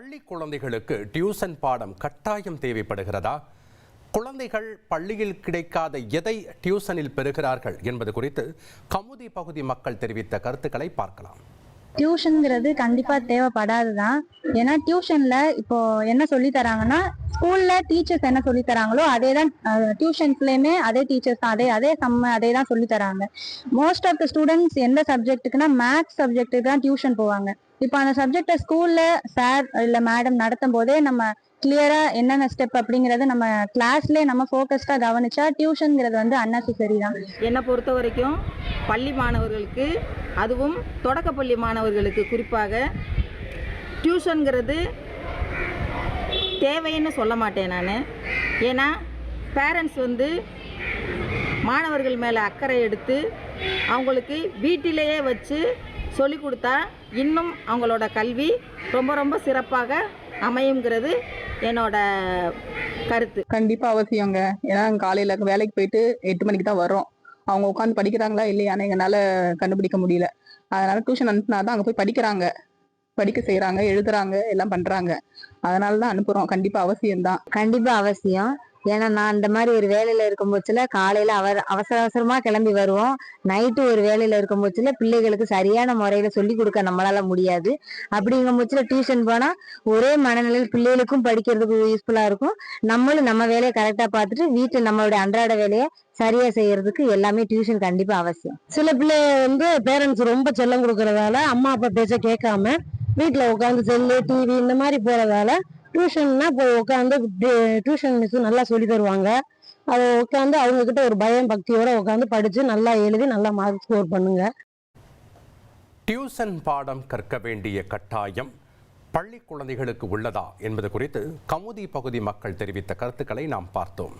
பள்ளி குழந்தைகளுக்கு டியூஷன் பாடம் கட்டாயம் தேவைப்படுகிறதா? குழந்தைகள் பள்ளியில் கிடைக்காத எதை டியூஷனில் பெறுகிறார்கள் என்பது குறித்து கமுதி பகுதி மக்கள் தெரிவித்த கருத்துக்களை பார்க்கலாம். டியூஷனுங்கிறது கண்டிப்பா தேவைப்படாதுதான். ஏன்னா டியூஷன்ல இப்போ என்ன சொல்லி தராங்கன்னா, ஸ்கூல்ல டீச்சர்ஸ் என்ன சொல்லி தராங்களோ அதே தான் டியூஷன்ஸ்லயுமே அதே டீச்சர்ஸ் தான், அதே அதே தான் சொல்லி தராங்க. மோஸ்ட் ஆஃப் த ஸ்டூடெண்ட்ஸ் எந்த சப்ஜெக்ட்டுக்குன்னா மேக்ஸ் சப்ஜெக்ட்டுக்கு தான் டியூஷன் போவாங்க. இப்போ அந்த சப்ஜெக்டை ஸ்கூல்ல சார் இல்ல மேடம் நடத்தும் போதே நம்ம கிளியரா என்னென்ன ஸ்டெப் அப்படிங்கறத நம்ம கிளாஸ்ல நம்ம ஃபோக்கஸ்டா கவனிச்சா டியூஷன்ங்கிறது அன்னெசரி தான். என்னை பொறுத்த வரைக்கும் பள்ளி மாணவர்களுக்கு, அதுவும் தொடக்கப்பள்ளி மாணவர்களுக்கு குறிப்பாக டியூஷனுங்கிறது தேவைன்னு சொல்ல மாட்டேன் நான். ஏன்னா பேரண்ட்ஸ் மாணவர்கள் மேலே அக்கறை எடுத்து அவங்களுக்கு வீட்டிலேயே வச்சு சொல்லி கொடுத்தா இன்னும் அவங்களோட கல்வி ரொம்ப ரொம்ப சிறப்பாக அமையுங்கிறது என்னோட கருத்து. கண்டிப்பாக அவசியங்க. ஏன்னா காலையில் வேலைக்கு போயிட்டு 8 மணிக்கு தான் வரோம். அவங்க உட்காந்து படிக்கிறாங்களா இல்லையான்னு எங்களால் கண்டுபிடிக்க முடியல. அதனால டியூஷன் அனுப்புனா தான் அங்கே போய் படிக்கிறாங்க, படிக்க செய்கிறாங்க, எழுதுறாங்க, எல்லாம் பண்ணுறாங்க. அதனால தான் அனுப்புகிறோம். கண்டிப்பாக அவசியம்தான். கண்டிப்பாக அவசியம். ஏன்னா நான் இந்த மாதிரி ஒரு வேலையில இருக்கும் போச்சுல காலையில அவசர அவசரமா கிளம்பி வருவோம். நைட்டு ஒரு வேலையில இருக்கும் போச்சுல பிள்ளைகளுக்கு சரியான முறையில சொல்லி கொடுக்க நம்மளால முடியாது. அப்படிங்கும் போச்சுல டியூஷன் போனா ஒரே மனநிலையில் பிள்ளைகளுக்கும் படிக்கிறதுக்கு யூஸ்ஃபுல்லா இருக்கும். நம்மளும் நம்ம வேலையை கரெக்டா பார்த்துட்டு வீட்டுல நம்மளுடைய அன்றாட வேலையை சரியா செய்யறதுக்கு எல்லாமே டியூஷன் கண்டிப்பா அவசியம். சில பிள்ளை பேரண்ட்ஸ் ரொம்ப செல்லம் கொடுக்கறதால அம்மா அப்பா பேச்ச கேட்காம வீட்டுல உட்காந்து செல்லு டிவி இந்த மாதிரி போறதால டியூஷன்னா போய் உட்காந்து டியூஷன் மிஸ் நல்லா சொல்லி தருவாங்க. அதை உட்காந்து அவங்க கிட்ட ஒரு பயம் பக்தியோட உட்காந்து படிச்சு நல்லா எழுதி நல்லா மார்க் ஸ்கோர் பண்ணுங்க. டியூஷன் பாடம் கற்க வேண்டிய கட்டாயம் பள்ளி குழந்தைகளுக்கு உள்ளதா என்பது குறித்து கமுதி பகுதி மக்கள் தெரிவித்த கருத்துக்களை நாம் பார்த்தோம்.